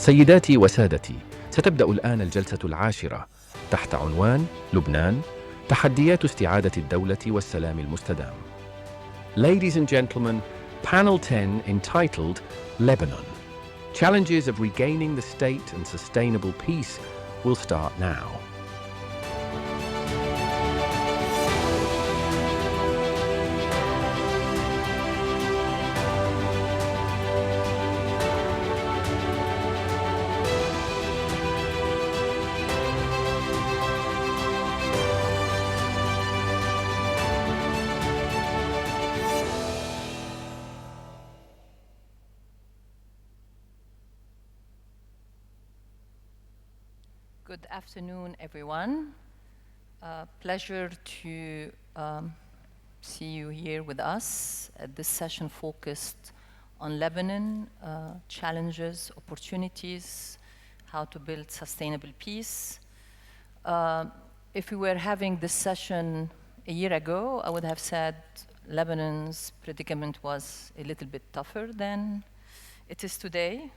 سيداتي وسادتي، ستبدأ الآن الجلسة العاشرة تحت عنوان لبنان: تحديات استعادة الدولة والسلام المستدام. Ladies and gentlemen, panel 10 entitled Lebanon: Challenges of Regaining the State and Sustainable Peace will start now. Good afternoon, everyone. Pleasure to see you here with us at this session focused on Lebanon, challenges, opportunities, how to build sustainable peace. If we were having this session a year ago, I would have said Lebanon's predicament was a little bit tougher than it is today.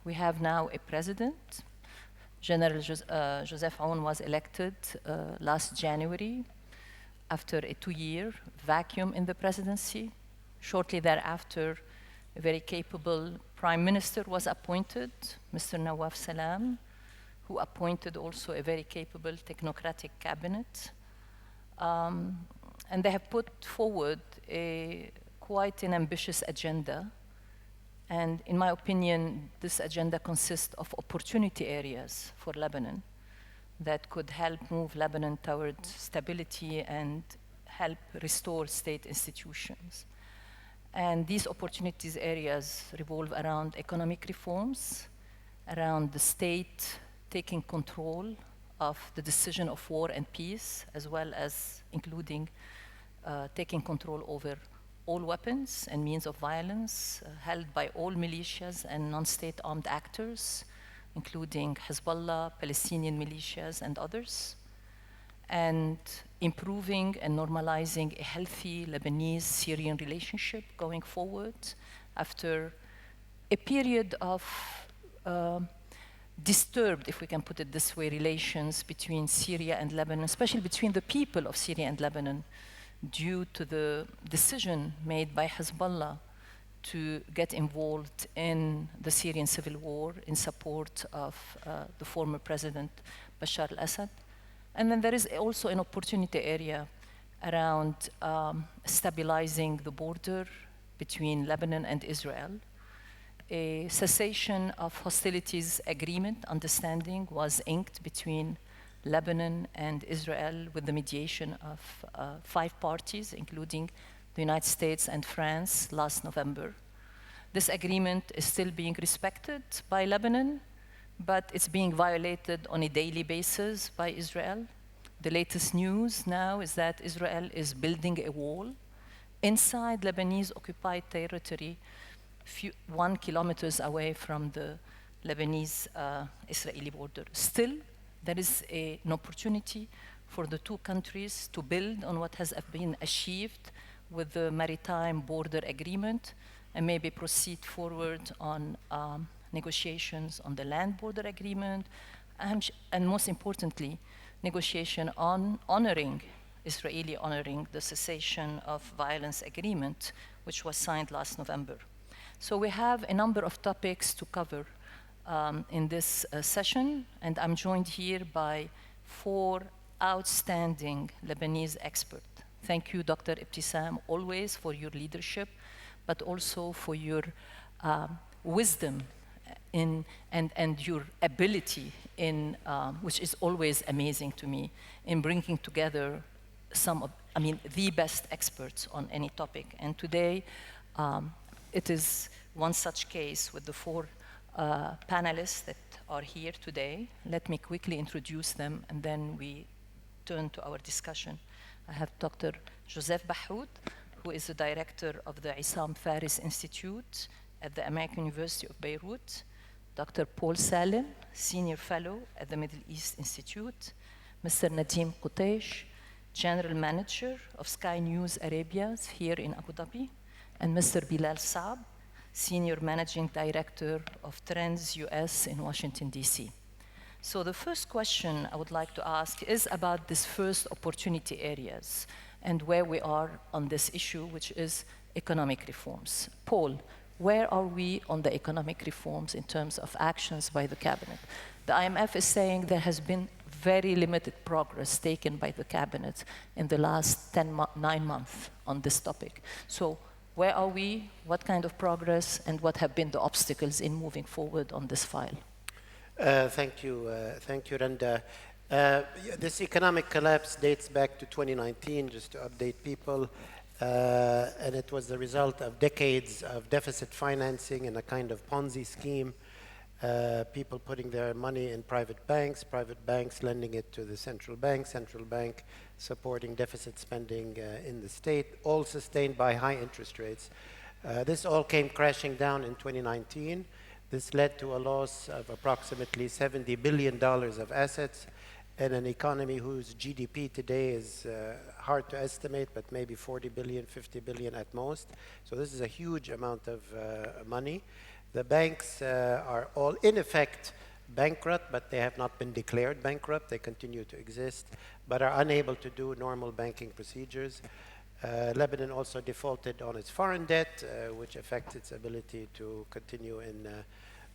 We have now a president. General Joseph Aoun was elected last January after a 2-year vacuum in the presidency. Shortly thereafter, a very capable prime minister was appointed, Mr. Nawaf Salam, who appointed also a very capable technocratic cabinet. And they have put forward quite an ambitious agenda. And in my opinion, this agenda consists of opportunity areas for Lebanon that could help move Lebanon towards stability and help restore state institutions. And these opportunities areas revolve around economic reforms, around the state taking control of the decision of war and peace, as well as including taking control over all weapons and means of violence held by all militias and non-state armed actors, including Hezbollah, Palestinian militias, and others, and improving and normalizing a healthy Lebanese-Syrian relationship going forward after a period of disturbed, if we can put it this way, relations between Syria and Lebanon, especially between the people of Syria and Lebanon, due to the decision made by Hezbollah to get involved in the Syrian civil war in support of the former president Bashar al-Assad. And then there is also an opportunity area around stabilizing the border between Lebanon and Israel. A cessation of hostilities agreement understanding was inked between Lebanon and Israel with the mediation of 5 parties, including the United States and France last November. This agreement is still being respected by Lebanon, but it's being violated on a daily basis by Israel. The latest news now is that Israel is building a wall inside Lebanese occupied territory, 1 kilometer away from the Lebanese-Israeli border. Still, there is an opportunity for the two countries to build on what has been achieved with the maritime border agreement and maybe proceed forward on negotiations on the land border agreement, and most importantly, negotiation on Israeli honoring the cessation of violence agreement, which was signed last November. So we have a number of topics to cover in this session, and I'm joined here by 4 outstanding Lebanese experts. Thank you, Dr. Ibtisam, always for your leadership, but also for your wisdom and your ability in, which is always amazing to me, in bringing together the best experts on any topic. And today, it is one such case with the 4 panelists that are here today. Let me quickly introduce them, and then we turn to our discussion. I have Dr. Joseph Bahoud, who is the director of the Issam Faris Institute at the American University of Beirut. Dr. Paul Salim, senior fellow at the Middle East Institute. Mr. Nadim Qutaish, general manager of Sky News Arabia here in Abu Dhabi. And Mr. Bilal Saab, Senior Managing Director of Trends US in Washington, D.C. So the first question I would like to ask is about these first opportunity areas and where we are on this issue, which is economic reforms. Paul, where are we on the economic reforms in terms of actions by the cabinet? The IMF is saying there has been very limited progress taken by the cabinet in the last 9 months on this topic. So where are we, what kind of progress, and what have been the obstacles in moving forward on this file? Thank you, Randa. This economic collapse dates back to 2019, just to update people, and it was the result of decades of deficit financing and a kind of Ponzi scheme. People putting their money in private banks lending it to the central bank supporting deficit spending in the state, all sustained by high interest rates. This all came crashing down in 2019. This led to a loss of approximately $70 billion of assets in an economy whose GDP today is hard to estimate, but maybe 40 billion, 50 billion at most. So this is a huge amount of money. The banks are all in effect bankrupt, but they have not been declared bankrupt. They continue to exist, but are unable to do normal banking procedures. Lebanon also defaulted on its foreign debt, which affects its ability to continue in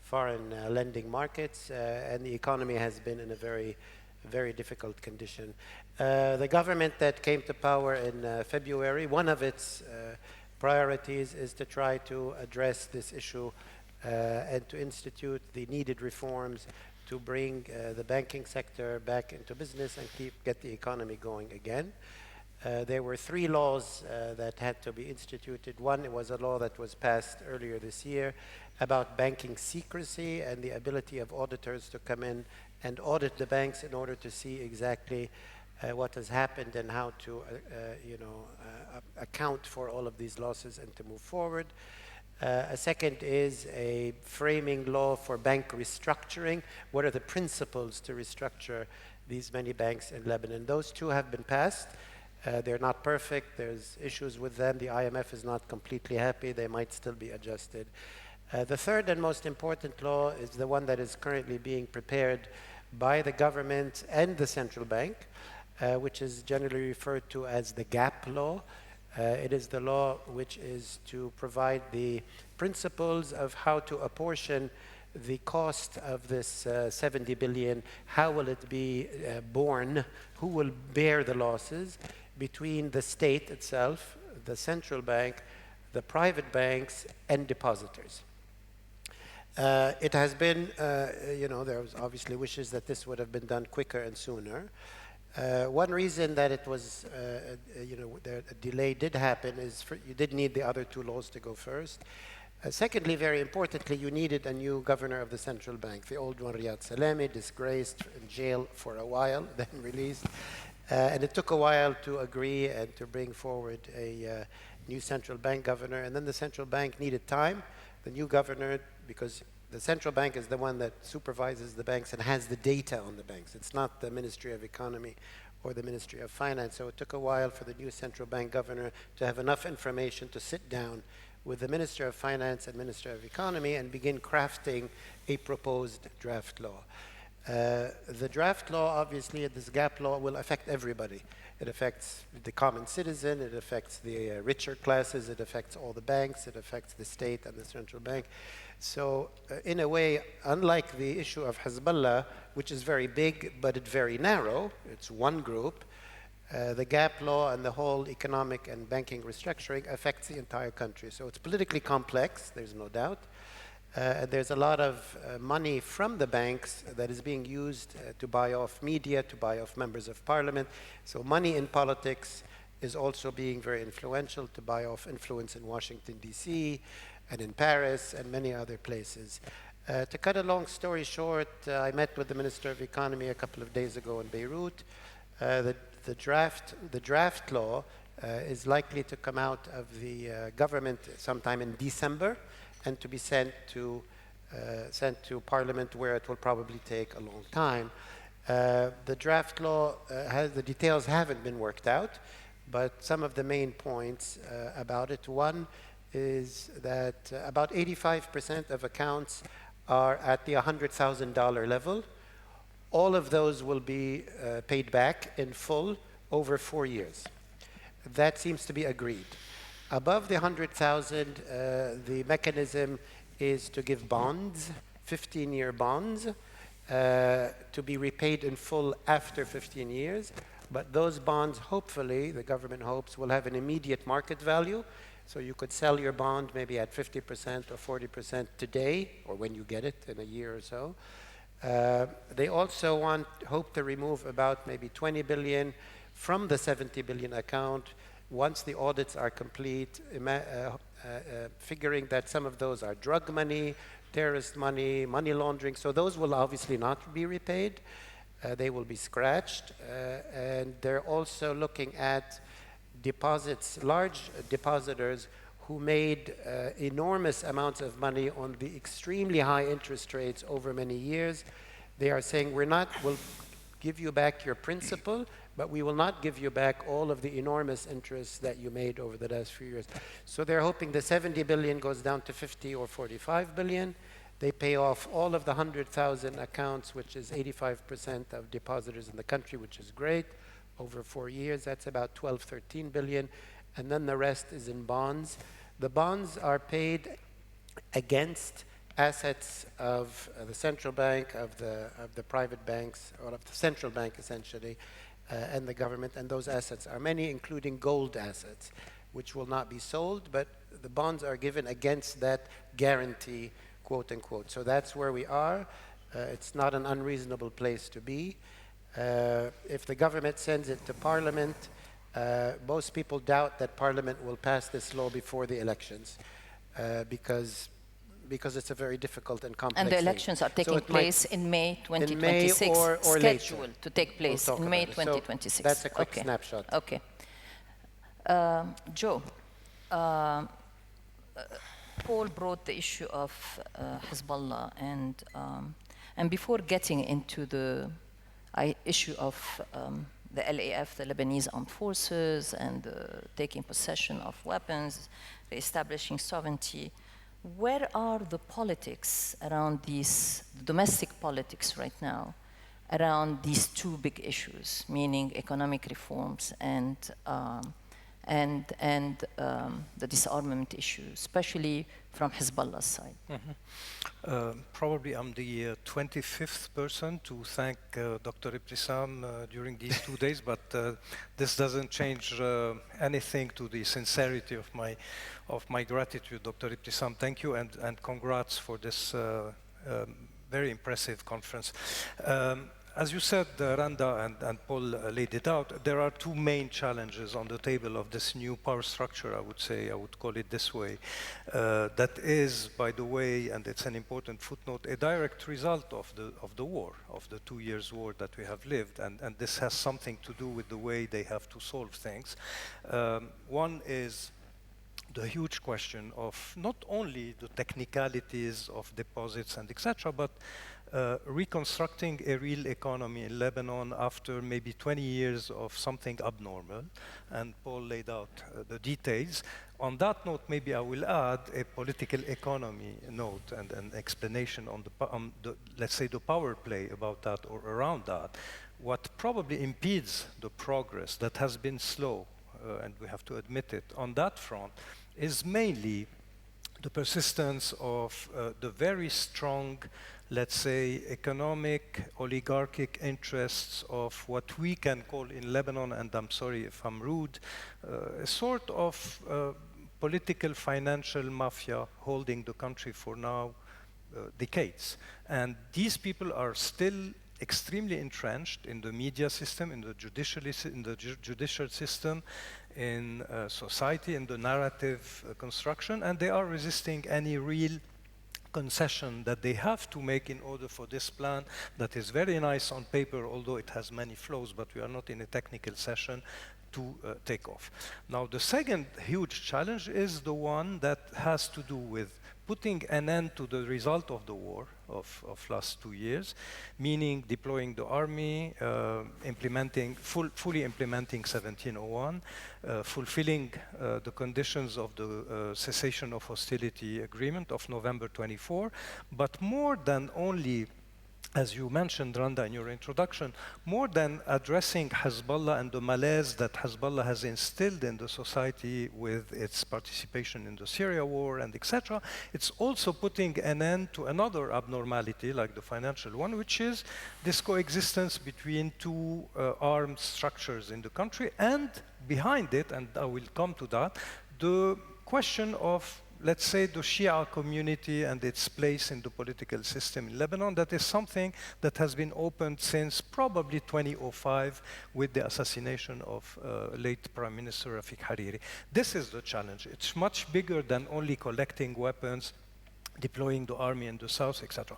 foreign lending markets, and the economy has been in a very, very difficult condition. The government that came to power in February, one of its priorities is to try to address this issue and to institute the needed reforms to bring the banking sector back into business and get the economy going again. There were 3 laws that had to be instituted. One was a law that was passed earlier this year about banking secrecy and the ability of auditors to come in and audit the banks in order to see exactly what has happened and how to account for all of these losses and to move forward. A second is a framing law for bank restructuring. What are the principles to restructure these many banks in Lebanon? Those 2 have been passed. They're not perfect. There's issues with them. The IMF is not completely happy. They might still be adjusted. The third and most important law is the one that is currently being prepared by the government and the central bank, which is generally referred to as the GAP law. It is the law which is to provide the principles of how to apportion the cost of this 70 billion. How will it be borne? Who will bear the losses between the state itself, the central bank, the private banks, and depositors? It has been, there was obviously wishes that this would have been done quicker and sooner. One reason that it was, a delay did happen is you did need the other 2 laws to go first. Secondly, very importantly, you needed a new governor of the central bank. The old one, Riyad Salami, disgraced, in jail for a while, then released. And it took a while to agree and to bring forward a new central bank governor. And then the central bank needed time. The new governor, because the central bank is the one that supervises the banks and has the data on the banks. It's not the Ministry of Economy or the Ministry of Finance. So it took a while for the new central bank governor to have enough information to sit down with the Minister of Finance and Minister of Economy and begin crafting a proposed draft law. The draft law, obviously, this GAP law will affect everybody. It affects the common citizen, it affects the richer classes, it affects all the banks, it affects the state and the central bank. So in a way, unlike the issue of Hezbollah, which is very big, but it's very narrow, it's one group, the GAP law and the whole economic and banking restructuring affects the entire country. So it's politically complex, there's no doubt. There's a lot of money from the banks that is being used to buy off media, to buy off members of parliament. So money in politics is also being very influential to buy off influence in Washington, D.C., and in Paris, and many other places. To cut a long story short, I met with the Minister of Economy a couple of days ago in Beirut. The draft law is likely to come out of the government sometime in December, and to be sent to Parliament, where it will probably take a long time. The draft law, the details haven't been worked out, but some of the main points about it. One is that about 85% of accounts are at the $100,000 level. All of those will be paid back in full over 4 years. That seems to be agreed. Above the 100,000, the mechanism is to give bonds, 15-year bonds, to be repaid in full after 15 years. But those bonds, hopefully, the government hopes, will have an immediate market value. So you could sell your bond maybe at 50% or 40% today, or when you get it in a year or so. They also hope to remove about maybe 20 billion from the 70 billion account once the audits are complete, figuring that some of those are drug money, terrorist money, money laundering. So those will obviously not be repaid. They will be scratched. And they're also looking at deposits, large depositors who made enormous amounts of money on the extremely high interest rates over many years. They are saying, we'll give you back your principal, but we will not give you back all of the enormous interest that you made over the last few years. So they're hoping the 70 billion goes down to 50 or 45 billion. They pay off all of the 100,000 accounts, which is 85% of depositors in the country, which is great. Over 4 years, that's about 12, 13 billion. And then the rest is in bonds. The bonds are paid against assets of the central bank, of the private banks, or of the central bank essentially, and the government. And those assets are many, including gold assets, which will not be sold, but the bonds are given against that guarantee, quote unquote. So that's where we are. It's not an unreasonable place to be. If the government sends it to Parliament, most people doubt that Parliament will pass this law before the elections, because it's a very difficult and complex And the thing. elections are taking place in May 2026, in May or scheduled later. to take place in May 2026. So that's a quick snapshot. Okay. Joe, Paul brought the issue of Hezbollah, and before getting into the issue of the LAF, the Lebanese Armed Forces, and taking possession of weapons, establishing sovereignty, where are the politics around these, the domestic politics right now, around these two big issues, meaning economic reforms and the disarmament issue, especially from Hezbollah's side? Probably I'm the 25th person to thank Dr. Ibtisam during these 2 days, but this doesn't change anything to the sincerity of my gratitude, Dr. Ibtisam. Thank you, and congrats for this very impressive conference. As you said, Randa and Paul laid it out, there are two main challenges on the table of this new power structure, I would call it this way. That is, by the way, and it's an important footnote, a direct result of the war, of the 2 years war that we have lived, and this has something to do with the way they have to solve things. One is the huge question of not only the technicalities of deposits and etc., but reconstructing a real economy in Lebanon after maybe 20 years of something abnormal, and Paul laid out the details. On that note, maybe I will add a political economy note and an explanation on the let's say, the power play about that or around that. What probably impedes the progress that has been slow, and we have to admit it, on that front, is mainly the persistence of the very strong, let's say, economic, oligarchic interests of what we can call in Lebanon, and I'm sorry if I'm rude, a sort of political financial mafia holding the country for now decades. And these people are still extremely entrenched in the media system, in the judicial system, in society, in the narrative construction, and they are resisting any real concession that they have to make in order for this plan that is very nice on paper, although it has many flaws, but we are not in a technical session, to take off. Now, the second huge challenge is the one that has to do with putting an end to the result of the war of last 2 years, meaning deploying the army, fully implementing 1701, fulfilling the conditions of the cessation of hostility agreement of November 24, but more than only, as you mentioned, Randa, in your introduction, more than addressing Hezbollah and the malaise that Hezbollah has instilled in the society with its participation in the Syria war and etc., it's also putting an end to another abnormality, like the financial one, which is this coexistence between two armed structures in the country, and behind it, and I will come to that, the question of, let's say, the Shia community and its place in the political system in Lebanon. That is something that has been opened since probably 2005 with the assassination of late Prime Minister Rafiq Hariri. This is the challenge. It's much bigger than only collecting weapons, deploying the army in the south, etc.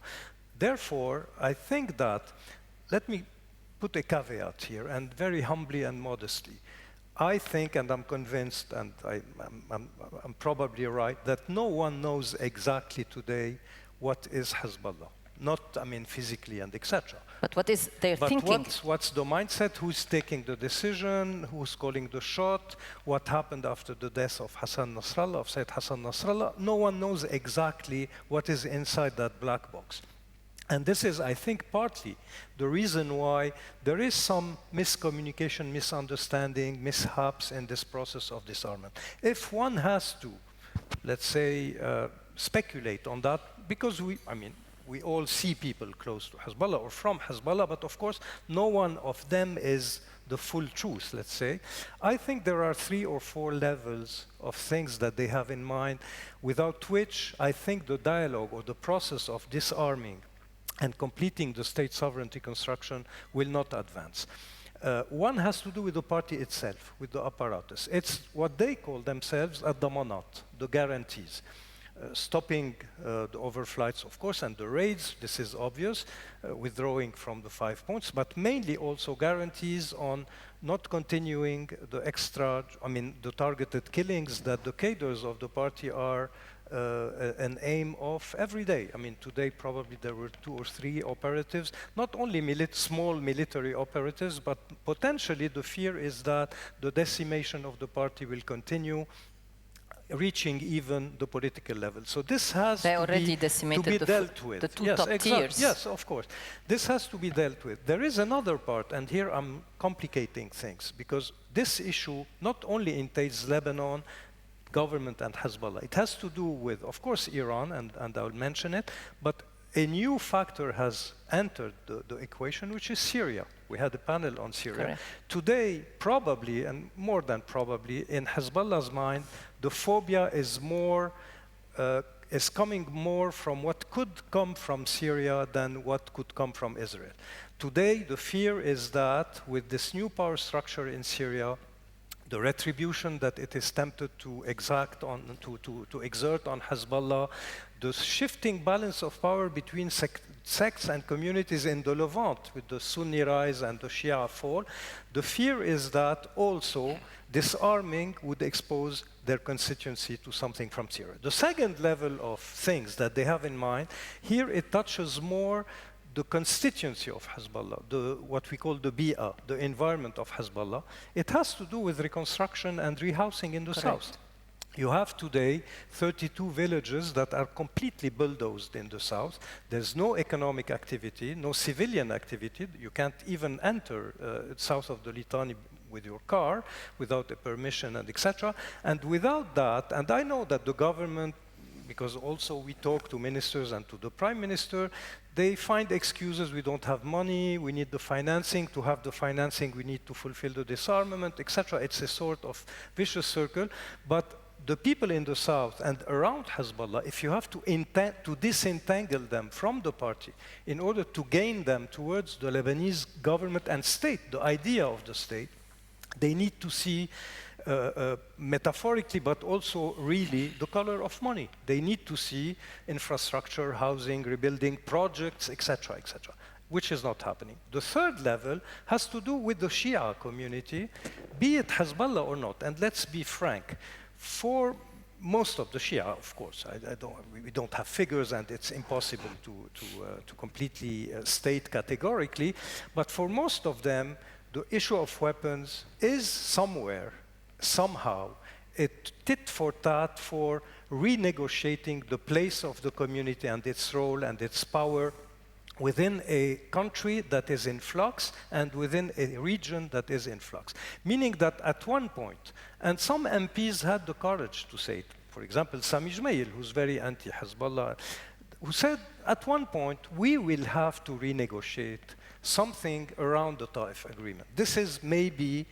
Therefore, I think that, let me put a caveat here, and very humbly and modestly, I think, and I'm convinced, and I'm probably right, that no one knows exactly today what is Hezbollah. Not, I mean, physically and etc. But what is their thinking? What's the mindset? Who's taking the decision? Who's calling the shot? What happened after the death of Hassan Nasrallah, of Sayyid Hassan Nasrallah? No one knows exactly what is inside that black box. And this is, I think, partly the reason why there is some miscommunication, misunderstanding, mishaps in this process of disarmament. If one has to, let's say, speculate on that, because we all see people close to Hezbollah or from Hezbollah, but of course, no one of them is the full truth, let's say. I think there are 3 or 4 levels of things that they have in mind, without which I think the dialogue or the process of disarming and completing the state sovereignty construction will not advance. One has to do with the party itself, with the apparatus. It's what they call themselves ad-damanat, the guarantees. Stopping the overflights, of course, and the raids, this is obvious, withdrawing from the 5 points, but mainly also guarantees on not continuing the the targeted killings that the cadres of the party are an aim of every day. I mean, today probably there were 2 or 3 operatives, not only small military operatives, but potentially the fear is that the decimation of the party will continue, reaching even the political level. So this has to be dealt with. The two top tiers. Yes, of course. This has to be dealt with. There is another part, and here I'm complicating things, because this issue not only entails Lebanon, government and Hezbollah. It has to do with, of course, Iran, and I'll mention it, but a new factor has entered the equation, which is Syria. We had a panel on Syria. Correct. Today, probably, and more than probably, in Hezbollah's mind, the phobia is coming more from what could come from Syria than what could come from Israel. Today, the fear is that with this new power structure in Syria, the retribution that it is tempted to exert on Hezbollah, the shifting balance of power between sects and communities in the Levant, with the Sunni rise and the Shia fall, the fear is that also disarming would expose their constituency to something from Syria. The second level of things that they have in mind, here it touches more the constituency of Hezbollah, what we call the bi'a, the environment of Hezbollah. It has to do with reconstruction and rehousing in the south. You have today 32 villages that are completely bulldozed in the south. There's no economic activity, no civilian activity. You can't even enter south of the Litani with your car without a permission and etc. And without that, and I know that the government, because also we talk to ministers and to the prime minister, they find excuses. We don't have money, we need the financing. To have the financing, we need to fulfill the disarmament, etc. It's a sort of vicious circle. But the people in the south and around Hezbollah, if you have to disentangle them from the party in order to gain them towards the Lebanese government and state, the idea of the state, they need to see metaphorically, but also really, the color of money. They need to see infrastructure, housing, rebuilding projects, etc., etc. which is not happening. The third level has to do with the Shia community, be it Hezbollah or not. And let's be frank, for most of the Shia, of course, we don't have figures and it's impossible to completely state categorically, but for most of them, the issue of weapons is somewhere, somehow, a tit for tat for renegotiating the place of the community and its role and its power within a country that is in flux and within a region that is in flux. Meaning that at one point, and some MPs had the courage to say it, for example, Sami Jmail, who's very anti-Hezbollah, who said at one point, we will have to renegotiate something around the Taif agreement. This is maybe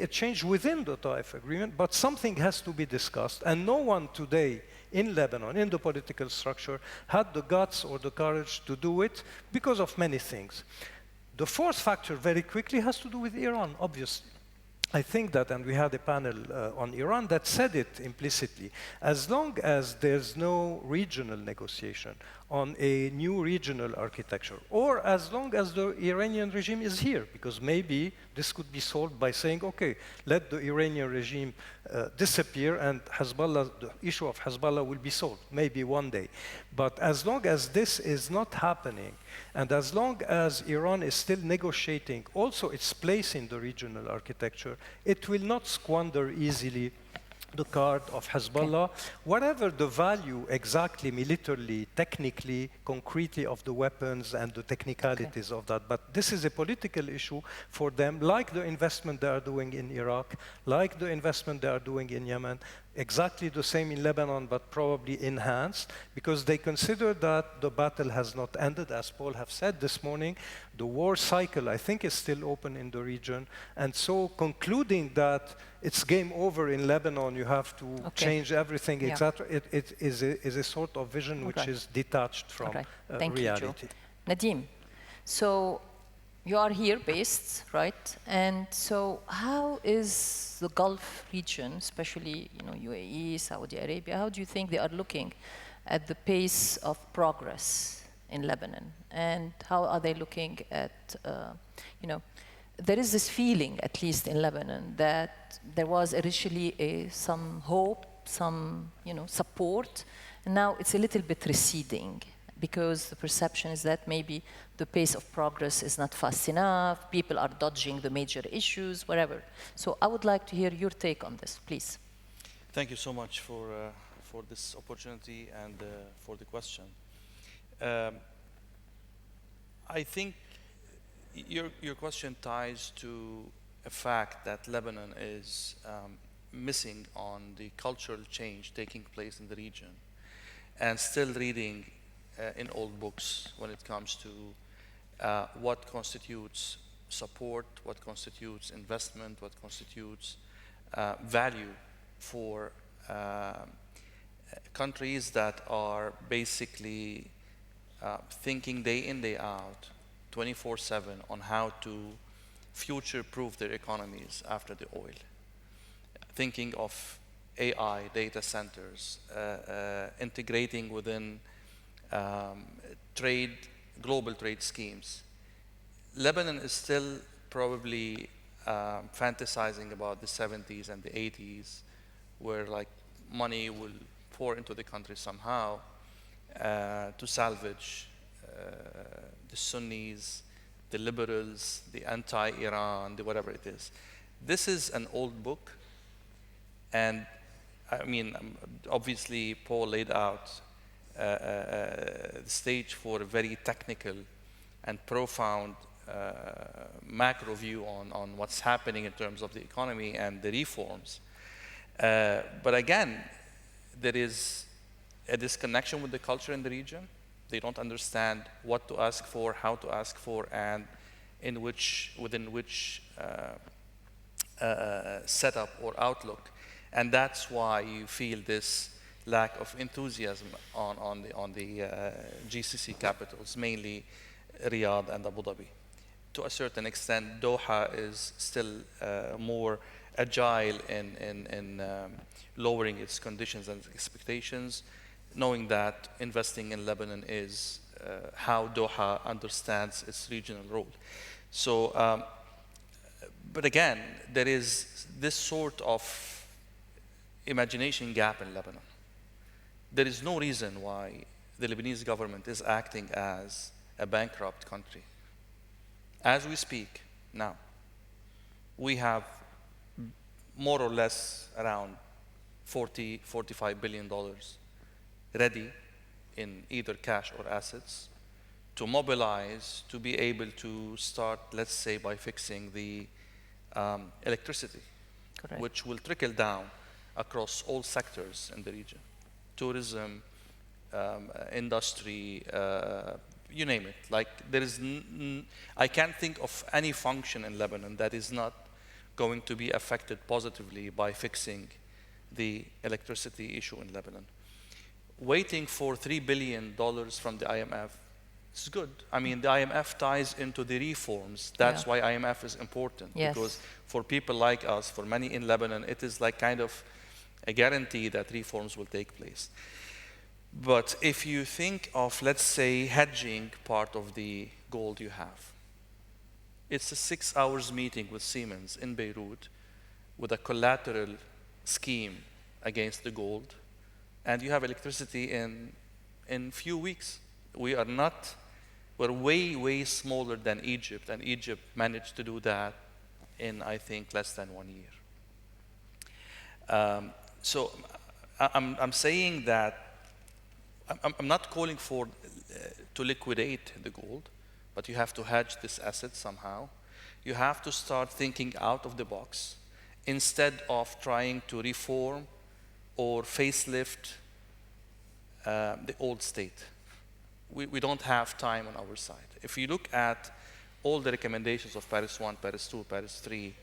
a change within the Taif agreement, but something has to be discussed, and no one today in Lebanon, in the political structure, had the guts or the courage to do it because of many things. The fourth factor, very quickly, has to do with Iran, obviously. I think that, and we had a panel on Iran that said it implicitly, as long as there's no regional negotiation on a new regional architecture, or as long as the Iranian regime is here, because maybe this could be solved by saying, okay, let the Iranian regime disappear and Hezbollah, the issue of Hezbollah will be solved, maybe one day. But as long as this is not happening, and as long as Iran is still negotiating also its place in the regional architecture, it will not squander easily the card of Hezbollah, whatever the value exactly, militarily, technically, concretely of the weapons and the technicalities of that. But this is a political issue for them, like the investment they are doing in Iraq, like the investment they are doing in Yemen, exactly the same in Lebanon, but probably enhanced, because they consider that the battle has not ended, as Paul have said this morning. The war cycle, I think, is still open in the region. And so concluding that it's game over in Lebanon, you have to change everything, etc., it is a sort of vision which is detached from reality. Nadim, so you are here based, right? And so how is the Gulf region, especially UAE, Saudi Arabia, how do you think they are looking at the pace of progress in Lebanon? And how are they looking at, there is this feeling, at least in Lebanon, that there was initially some hope, some support, and now it's a little bit receding, because the perception is that maybe the pace of progress is not fast enough, people are dodging the major issues, whatever. So I would like to hear your take on this, please. Thank you so much for this opportunity and for the question. I think your question ties to a fact that Lebanon is missing on the cultural change taking place in the region, and still reading in old books when it comes to what constitutes support, what constitutes investment, what constitutes value for countries that are basically thinking day in, day out, 24/7 on how to future-proof their economies after the oil. Thinking of AI, data centers, integrating within global trade schemes. Lebanon is still probably fantasizing about the 70s and the 80s, where like money will pour into the country somehow to salvage the Sunnis, the liberals, the anti-Iran, the whatever it is. This is an old book, and I mean, obviously Paul laid out the stage for a very technical and profound macro view on what's happening in terms of the economy and the reforms. But again, there is a disconnection with the culture in the region. They don't understand what to ask for, how to ask for, and within which setup or outlook. And that's why you feel this lack of enthusiasm on the GCC capitals, mainly Riyadh and Abu Dhabi. To a certain extent, Doha is still more agile in lowering its conditions and expectations, knowing that investing in Lebanon is how Doha understands its regional role. So, but again, there is this sort of imagination gap in Lebanon. There is no reason why the Lebanese government is acting as a bankrupt country. As we speak now, we have more or less around $45 billion ready in either cash or assets to mobilize to be able to start, let's say, by fixing the electricity, Correct. which will trickle down across all sectors in the region. Tourism, industry, you name it. Like there is, I can't think of any function in Lebanon that is not going to be affected positively by fixing the electricity issue in Lebanon. Waiting for $3 billion from the IMF is good. I mean, the IMF ties into the reforms. That's why IMF is important. Yes. Because for people like us, for many in Lebanon, it is like kind of a guarantee that reforms will take place. But if you think of, let's say, hedging part of the gold you have, it's a 6 hours meeting with Siemens in Beirut with a collateral scheme against the gold, and you have electricity in few weeks. We're way, way smaller than Egypt, and Egypt managed to do that in, I think, less than 1 year. So I'm saying that I'm not calling for to liquidate the gold, but you have to hedge this asset somehow. You have to start thinking out of the box instead of trying to reform or facelift the old state. We don't have time on our side. If you look at all the recommendations of Paris 1, Paris 2, Paris 3,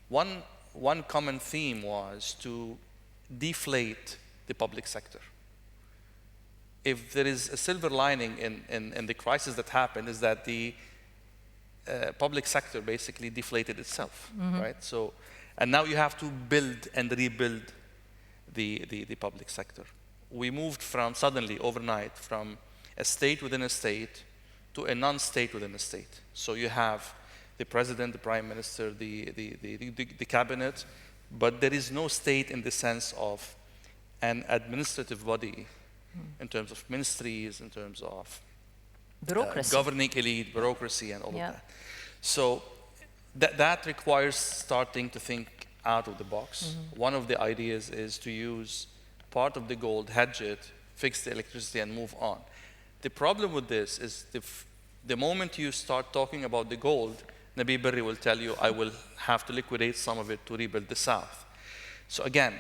one common theme was to deflate the public sector. If there is a silver lining in the crisis that happened, is that the public sector basically deflated itself, right? So, and now you have to build and rebuild the public sector. We moved from, suddenly, overnight, from a state within a state to a non-state within a state. So you have the president, the prime minister, the cabinet, but there is no state in the sense of an administrative body in terms of ministries, in terms of Bureaucracy. governing elite, bureaucracy, and all of that. So that requires starting to think out of the box. One of the ideas is to use part of the gold, hedge it, fix the electricity, and move on. The problem with this is the moment you start talking about the gold, Nabi Berri will tell you, I will have to liquidate some of it to rebuild the south. So again,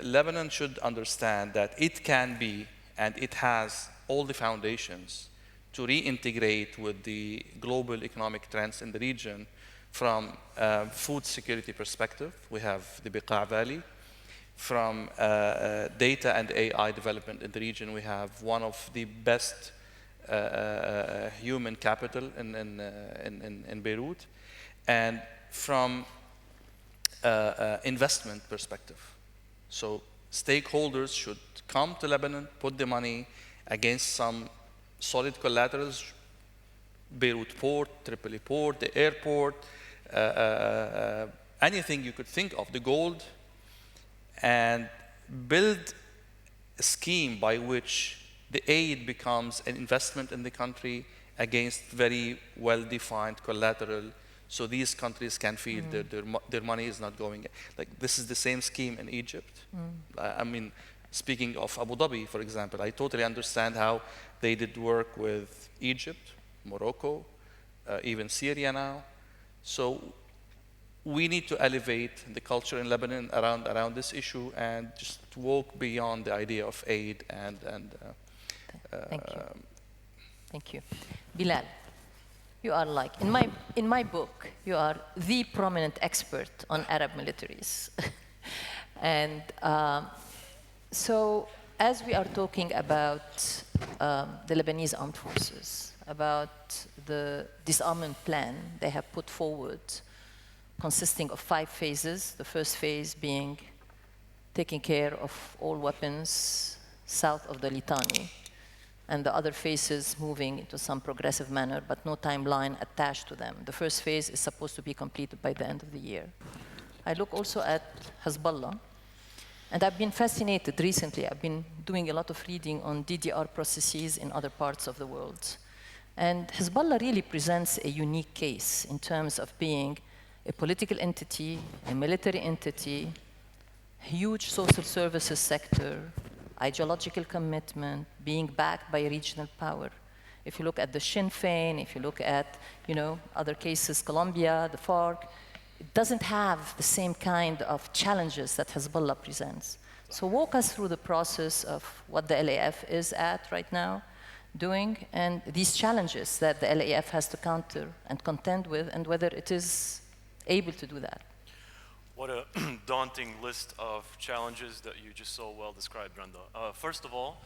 Lebanon should understand that it can be, and it has all the foundations to reintegrate with the global economic trends in the region from food security perspective. We have the Beqa Valley. From data and AI development in the region, we have one of the best human capital in Beirut. And from investment perspective. So stakeholders should come to Lebanon, put the money against some solid collaterals, Beirut port, Tripoli port, the airport, anything you could think of, the gold, and build a scheme by which the aid becomes an investment in the country against very well-defined collateral, so these countries can feel their money is not going. Like, this is the same scheme in Egypt. I mean, speaking of Abu Dhabi, for example, I totally understand how they did work with Egypt, Morocco, even Syria now. So we need to elevate the culture in Lebanon around this issue and just walk beyond the idea of aid and Thank you. Thank you. Bilal, you are like, in my book, you are the prominent expert on Arab militaries. And so as we are talking about the Lebanese armed forces, about the disarmament plan they have put forward, consisting of 5 phases, the first phase being taking care of all weapons south of the Litani, and the other phases moving into some progressive manner, but no timeline attached to them. The first phase is supposed to be completed by the end of the year. I look also at Hezbollah, and I've been fascinated recently. I've been doing a lot of reading on DDR processes in other parts of the world. And Hezbollah really presents a unique case in terms of being a political entity, a military entity, huge social services sector, ideological commitment, being backed by regional power. If you look at the Sinn Féin, if you look at other cases, Colombia, the FARC, it doesn't have the same kind of challenges that Hezbollah presents. So walk us through the process of what the LAF is at right now, doing, and these challenges that the LAF has to counter and contend with, and whether it is able to do that. What a daunting list of challenges that you just so well described, Randa. First of all,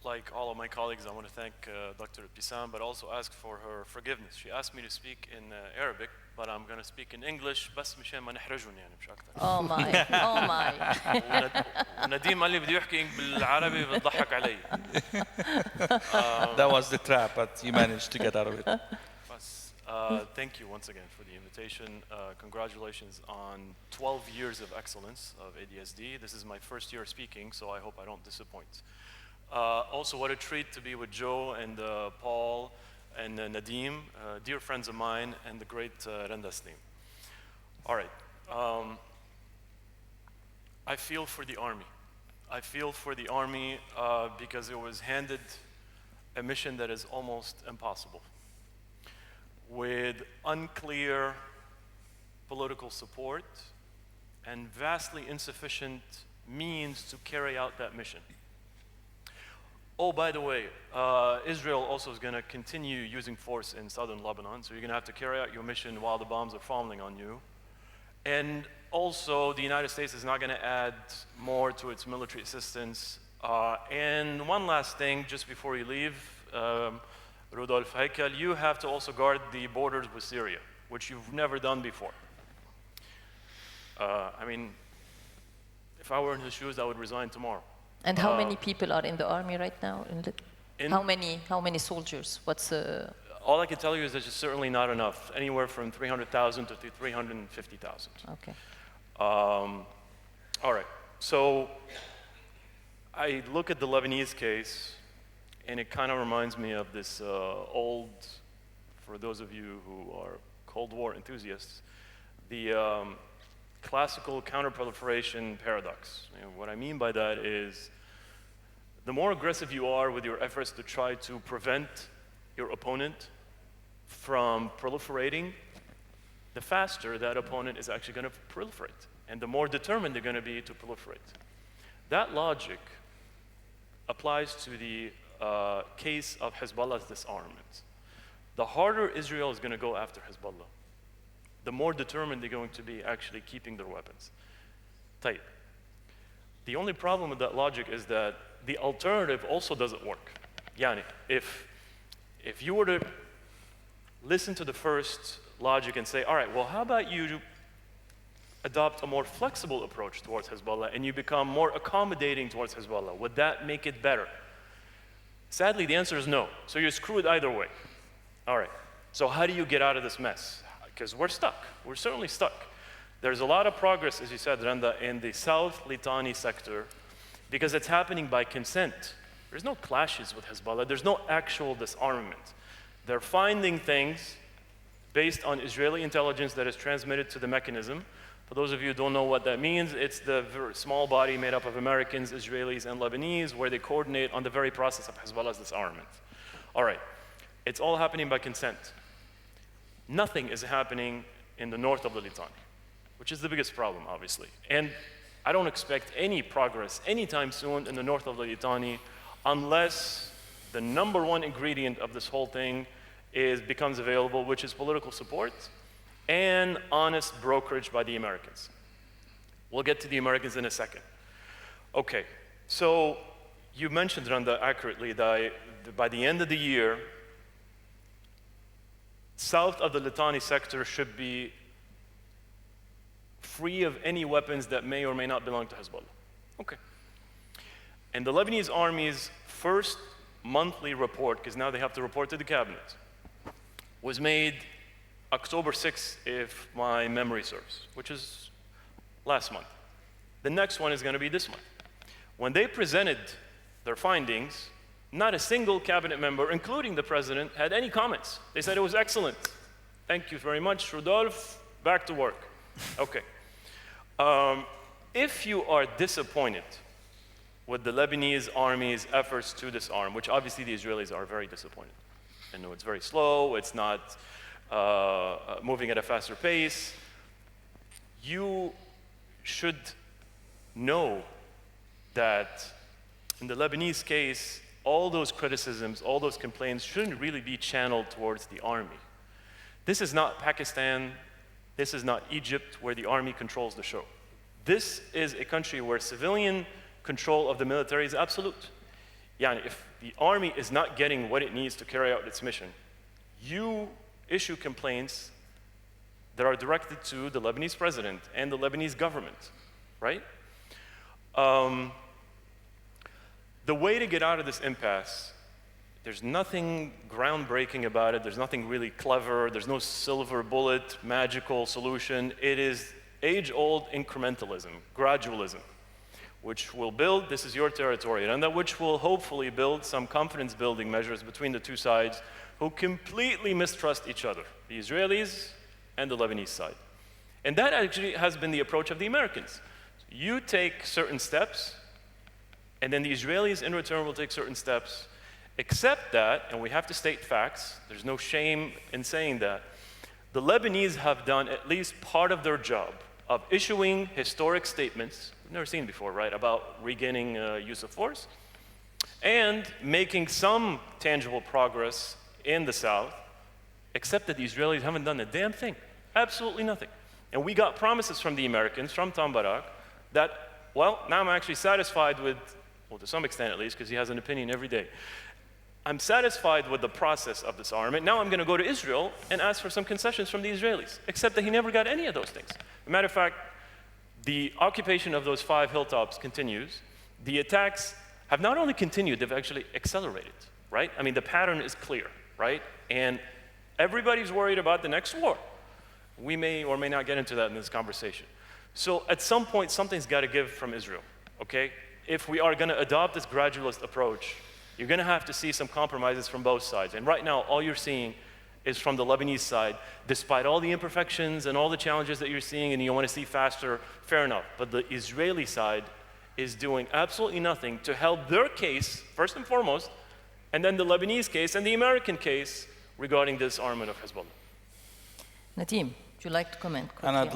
like all of my colleagues, I want to thank Dr. Ibtisam, but also ask for her forgiveness. She asked me to speak in Arabic, but I'm going to speak in English بس مشان ما نحرجهم يعني مش أكتر. Oh my, oh my. ونديم قال لي بده يحكي بالعربي بتضحك علي. That was the trap, but you managed to get out of it. Thank you once again for the invitation. Congratulations on 12 years of excellence of ADSD. This is my first year speaking, so I hope I don't disappoint. Also, what a treat to be with Joe and Paul and Nadim, dear friends of mine, and the great Renda's team. All right. I feel for the Army. I feel for the Army because it was handed a mission that is almost impossible, with unclear political support and vastly insufficient means to carry out that mission. Oh, by the way, Israel also is going to continue using force in southern Lebanon, so you're going to have to carry out your mission while the bombs are falling on you. And also, the United States is not going to add more to its military assistance. And one last thing, just before you leave, Rudolf Heikel, you have to also guard the borders with Syria, which you've never done before. I mean, if I were in his shoes, I would resign tomorrow. And how many people are in the army right now? How many soldiers? What's all I can tell you is that it's certainly not enough. Anywhere from 300,000 to 350,000. Okay. All right. So I look at the Lebanese case, and it kind of reminds me of this old, for those of you who are Cold War enthusiasts, the classical counterproliferation paradox. What I mean by that is the more aggressive you are with your efforts to try to prevent your opponent from proliferating, the faster that opponent is actually going to proliferate, and the more determined they're going to be to proliferate. That logic applies to the case of Hezbollah's disarmament. The harder Israel is going to go after Hezbollah, the more determined they're going to be actually keeping their weapons. Tight. The only problem with that logic is that the alternative also doesn't work. Yani, if you were to listen to the first logic and say, all right, well, how about you adopt a more flexible approach towards Hezbollah and you become more accommodating towards Hezbollah? Would that make it better? Sadly, the answer is no. So you're screwed either way. All right. So how do you get out of this mess? Because we're stuck. We're certainly stuck. There's a lot of progress, as you said, Randa, in the South Litani sector because it's happening by consent. There's no clashes with Hezbollah. There's no actual disarmament. They're finding things based on Israeli intelligence that is transmitted to the mechanism. For those of you who don't know what that means, it's the small body made up of Americans, Israelis, and Lebanese where they coordinate on the very process of Hezbollah's disarmament. All right. It's all happening by consent. Nothing is happening in the north of the Litani, which is the biggest problem, obviously. And I don't expect any progress anytime soon in the north of the Litani unless the number one ingredient of this whole thing becomes available, which is political support and honest brokerage by the Americans. We'll get to the Americans in a second. Okay, so you mentioned, Randa, accurately that by the end of the year, south of the Litani sector should be free of any weapons that may or may not belong to Hezbollah. Okay. And the Lebanese army's first monthly report, because now they have to report to the cabinet, was made October 6th, if my memory serves, which is last month. The next one is going to be this month. When they presented their findings, not a single cabinet member, including the president, had any comments. They said it was excellent. Thank you very much, Rudolph. Back to work. Okay. If you are disappointed with the Lebanese army's efforts to disarm, which obviously the Israelis are very disappointed. I know it's very slow, it's not moving at a faster pace. You should know that in the Lebanese case, all those criticisms, all those complaints shouldn't really be channeled towards the army. This is not Pakistan, this is not Egypt, where the army controls the show. This is a country where civilian control of the military is absolute. Yani, if the army is not getting what it needs to carry out its mission, you issue complaints that are directed to the Lebanese president and the Lebanese government, right? The way to get out of this impasse, there's nothing groundbreaking about it, there's nothing really clever, there's no silver bullet, magical solution. It is age-old incrementalism, gradualism, which will build, this is your territory, and that which will hopefully build some confidence-building measures between the two sides who completely mistrust each other, the Israelis and the Lebanese side. And that actually has been the approach of the Americans. You take certain steps, and then the Israelis in return will take certain steps, except that, and we have to state facts, there's no shame in saying that, the Lebanese have done at least part of their job of issuing historic statements, we've never seen before, right, about regaining use of force, and making some tangible progress in the south, except that the Israelis haven't done a damn thing, absolutely nothing. And we got promises from the Americans, from Tom Barak, that, well, now I'm actually satisfied with, well, to some extent at least, because he has an opinion every day. I'm satisfied with the process of disarmament. Now I'm going to go to Israel and ask for some concessions from the Israelis, except that he never got any of those things. As a matter of fact, the occupation of those 5 hilltops continues. The attacks have not only continued, they've actually accelerated, right? I mean, the pattern is clear, right? And everybody's worried about the next war. We may or may not get into that in this conversation. So at some point, something's got to give from Israel, okay? If we are going to adopt this gradualist approach, you're going to have to see some compromises from both sides. And right now, all you're seeing is from the Lebanese side, despite all the imperfections and all the challenges that you're seeing, and you want to see faster, fair enough. But the Israeli side is doing absolutely nothing to help their case, first and foremost, and then the Lebanese case and the American case regarding the disarmament of Hezbollah. Nadim, would you like to comment quickly And on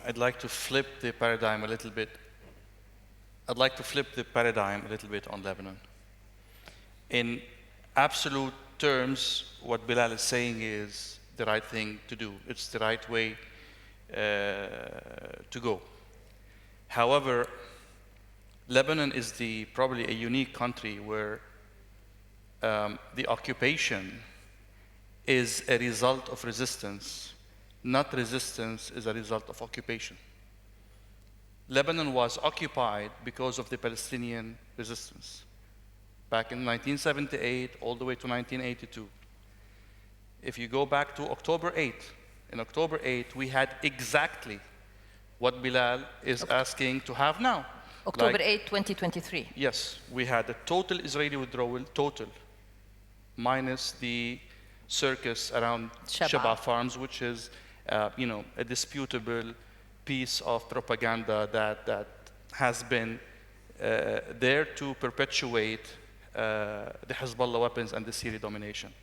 I'd like to flip the paradigm a little bit. I'd like to flip the paradigm a little bit on Lebanon. In absolute terms, what Bilal is saying is the right thing to do. It's the right way to go. However, Lebanon is probably a unique country where the occupation is a result of resistance, not resistance is a result of occupation. Lebanon was occupied because of the Palestinian resistance. Back in 1978, all the way to 1982. If you go back to October 8, in October 8, we had exactly what Bilal is asking to have now. October 8, 2023. Yes, we had a total Israeli withdrawal, total, minus the circus around Sheba Farms, which is, a disputable piece of propaganda that has been there to perpetuate the Hezbollah weapons and the Syria domination,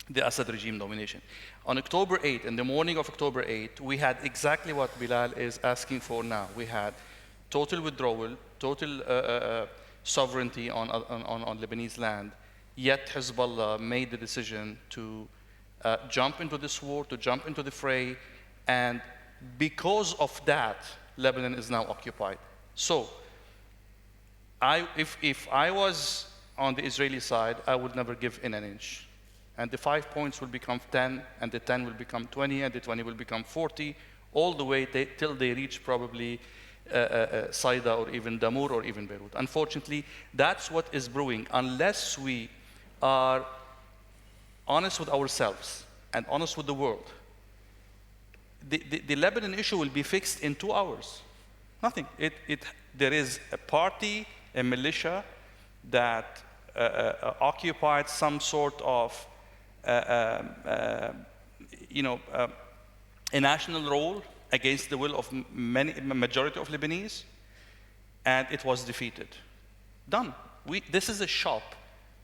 the Assad regime domination. On October 8, in the morning of October 8, we had exactly what Bilal is asking for now. We had total withdrawal, total sovereignty on Lebanese land, yet Hezbollah made the decision to jump into this war, to jump into the fray, and because of that, Lebanon is now occupied. So, if I was on the Israeli side, I would never give in an inch. And the 5 points will become 10, and the 10 will become 20, and the 20 will become 40, all the way till they reach probably Saida or even Damour or even Beirut. Unfortunately, that's what is brewing. Unless we are honest with ourselves and honest with the world, the Lebanon issue will be fixed in 2 hours. Nothing. There is a party, a militia that occupied some sort of a national role against the will of majority of Lebanese, and it was defeated. Done. This is a shop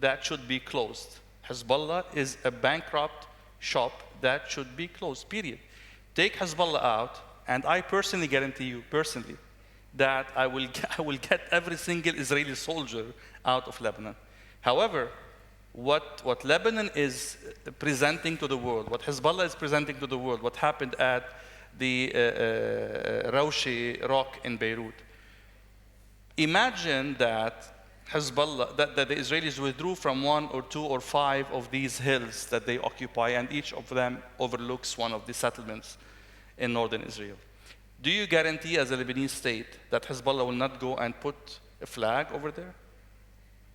that should be closed. Hezbollah is a bankrupt shop that should be closed, period. Take Hezbollah out, and I personally guarantee you, that I will get every single Israeli soldier out of Lebanon. However, what Lebanon is presenting to the world, what Hezbollah is presenting to the world, what happened at the Rawshi rock in Beirut. Imagine that Hezbollah, that the Israelis withdrew from 1 or 2 or 5 of these hills that they occupy, and each of them overlooks one of the settlements in northern Israel. Do you guarantee as a Lebanese state that Hezbollah will not go and put a flag over there?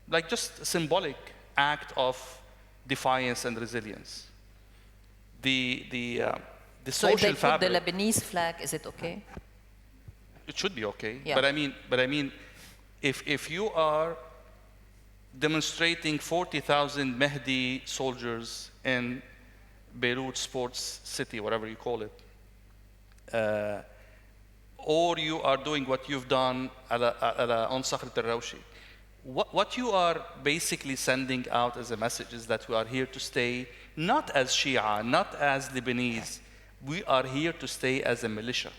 Like just a symbolic act of defiance and resilience. The So if social they fabric. put the Lebanese flag, is it okay? It should be okay. Yeah. But I mean, if you are demonstrating 40,000 Mehdi soldiers in Beirut Sports City, whatever you call it, or you are doing what you've done on Sakhrat al-Rawshi, what you are basically sending out as a message is that we are here to stay, not as Shia, not as Lebanese. We are here to stay as a militia.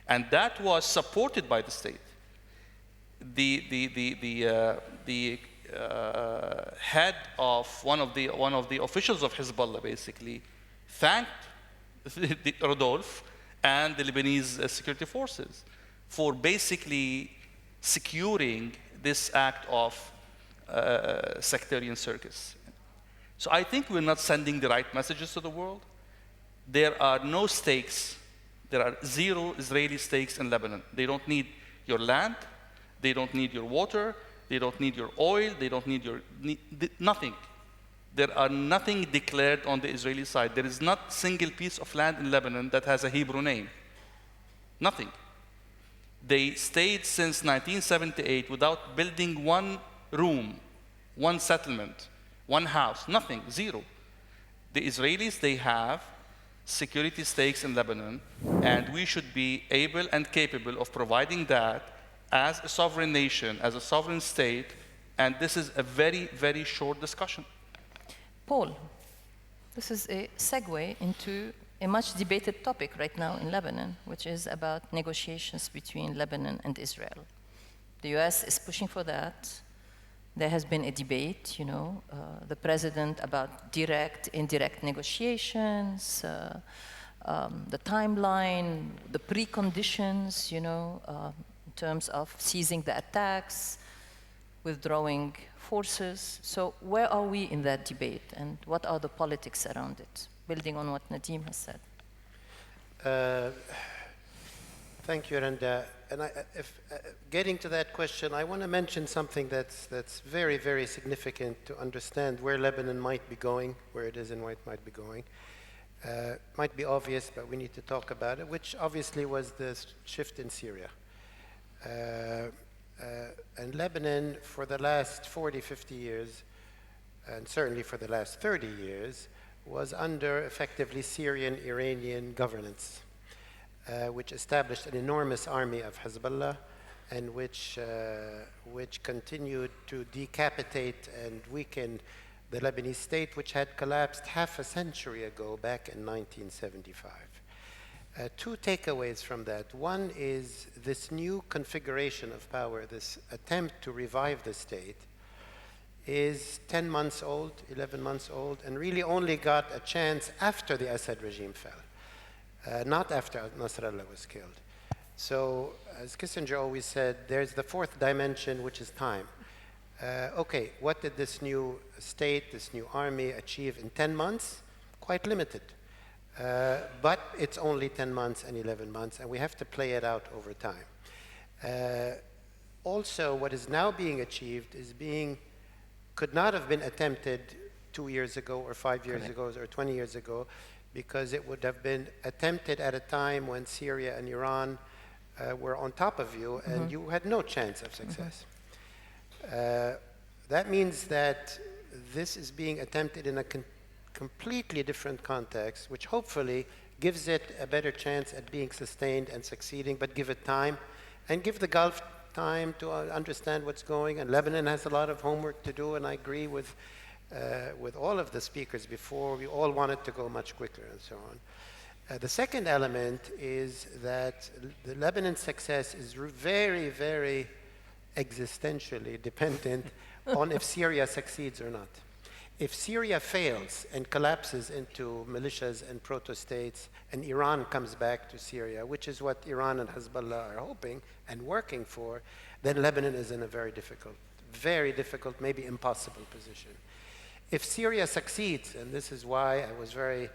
And that was supported by the state. The head of one of the officials of Hezbollah basically thanked Rodolphe and the Lebanese security forces for basically securing this act of sectarian circus. So I think we're not sending the right messages to the world. There are no stakes. There are 0 Israeli stakes in Lebanon. They don't need your land. They don't need your water. They don't need your oil. They don't need nothing. There are nothing declared on the Israeli side. There is not a single piece of land in Lebanon that has a Hebrew name. Nothing. They stayed since 1978 without building 1 room, 1 settlement, 1 house, nothing, 0. The Israelis, they have security stakes in Lebanon, and we should be able and capable of providing that as a sovereign nation, as a sovereign state, and this is a very, very short discussion. Paul, this is a segue into a much debated topic right now in Lebanon, which is about negotiations between Lebanon and Israel. The US is pushing for that. There has been a debate, the president about direct, indirect negotiations, the timeline, the preconditions, in terms of ceasing the attacks, withdrawing forces. So where are we in that debate, and what are the politics around it, building on what Nadim has said? Thank you, Randa. And getting to that question, I want to mention something that's very, very significant to understand where Lebanon might be going, where it is and where it might be going. Might be obvious, but we need to talk about it, which obviously was the shift in Syria. And Lebanon, for the last 40, 50 years, and certainly for the last 30 years, was under effectively Syrian-Iranian governance, which established an enormous army of Hezbollah, and which continued to decapitate and weaken the Lebanese state, which had collapsed half a century ago, back in 1975. 2 takeaways from that. One is this new configuration of power, this attempt to revive the state, is 10 months old, 11 months old, and really only got a chance after the Assad regime fell, not after Nasrallah was killed. So, as Kissinger always said, there's the 4th dimension, which is time. Okay, what did this new state, this new army achieve in 10 months? Quite limited. But it's only 10 months and 11 months, and we have to play it out over time. Also, what is now being achieved could not have been attempted 2 years ago or 5 years ago or 20 years ago, because it would have been attempted at a time when Syria and Iran were on top of you, and you had no chance of success. That means that this is being attempted in a completely different context, which hopefully gives it a better chance at being sustained and succeeding, but give it time, and give the Gulf time to understand what's going. And Lebanon has a lot of homework to do, and I agree with all of the speakers before. We all want it to go much quicker and so on. The second element is that the Lebanon success is very, very existentially dependent on if Syria succeeds or not. If Syria fails and collapses into militias and proto-states, and Iran comes back to Syria, which is what Iran and Hezbollah are hoping and working for, then Lebanon is in a very difficult, maybe impossible position. If Syria succeeds, and this is why I was very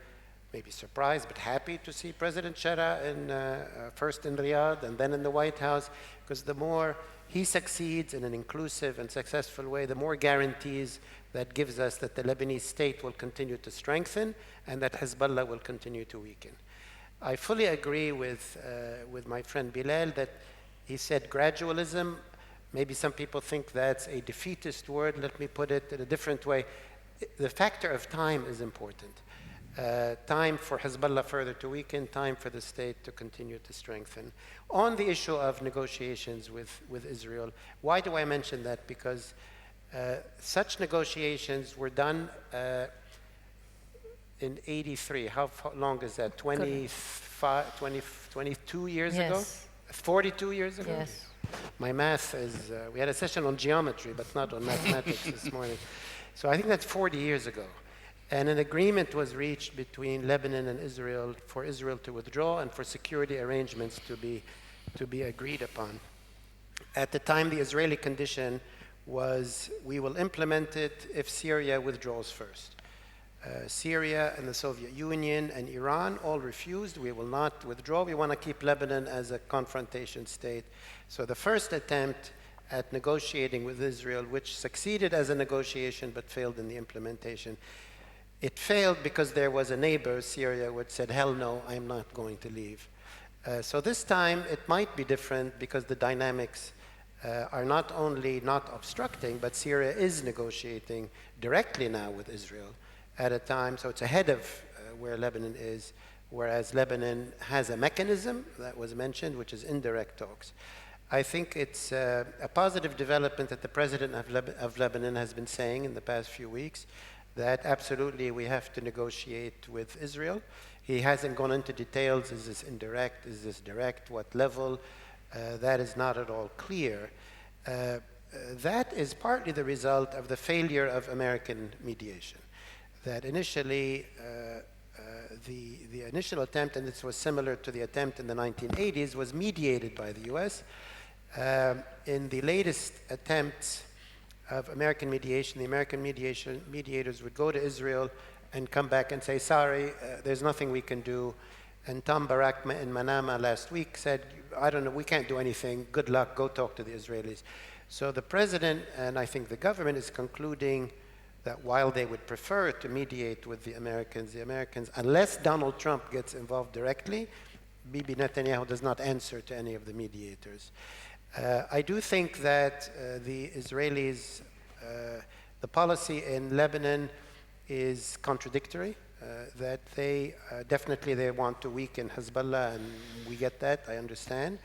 maybe surprised but happy to see President Shara first in Riyadh and then in the White House, because the more he succeeds in an inclusive and successful way, the more guarantees that gives us that the Lebanese state will continue to strengthen and that Hezbollah will continue to weaken. I fully agree with my friend Bilal that he said gradualism. Maybe some people think that's a defeatist word. Let me put it in a different way. The factor of time is important. Time for Hezbollah further to weaken, time for the state to continue to strengthen. On the issue of negotiations with Israel, why do I mention that? Because such negotiations were done in 83. How long is that? 22 years ago? 42 years ago? Yes. My math is, we had a session on geometry, but not on mathematics this morning. So I think that's 40 years ago. And an agreement was reached between Lebanon and Israel for Israel to withdraw and for security arrangements to be agreed upon. At the time, the Israeli condition was, we will implement it if Syria withdraws first. Syria and the Soviet Union and Iran all refused. We will not withdraw. We want to keep Lebanon as a confrontation state. So the first attempt at negotiating with Israel, which succeeded as a negotiation but failed in the implementation, it failed because there was a neighbor, Syria, which said, hell no, I'm not going to leave. So this time it might be different because the dynamics are not only not obstructing, but Syria is negotiating directly now with Israel at a time, so it's ahead of where Lebanon is, whereas Lebanon has a mechanism that was mentioned, which is indirect talks. I think it's a positive development that the president of Lebanon has been saying in the past few weeks, that absolutely we have to negotiate with Israel. He hasn't gone into details, is this indirect, is this direct, what level? That is not at all clear. That is partly the result of the failure of American mediation. That initially, the initial attempt, and this was similar to the attempt in the 1980s, was mediated by the US. In the latest attempts of American mediation, the American mediators would go to Israel and come back and say, sorry, there's nothing we can do. And Tom Barak in Manama last week said, I don't know, we can't do anything. Good luck, go talk to the Israelis. So the president and I think the government is concluding that while they would prefer to mediate with the Americans, unless Donald Trump gets involved directly, Bibi Netanyahu does not answer to any of the mediators. I do think that the Israelis, the policy in Lebanon is contradictory, that they definitely they want to weaken Hezbollah, and we get that, I understand.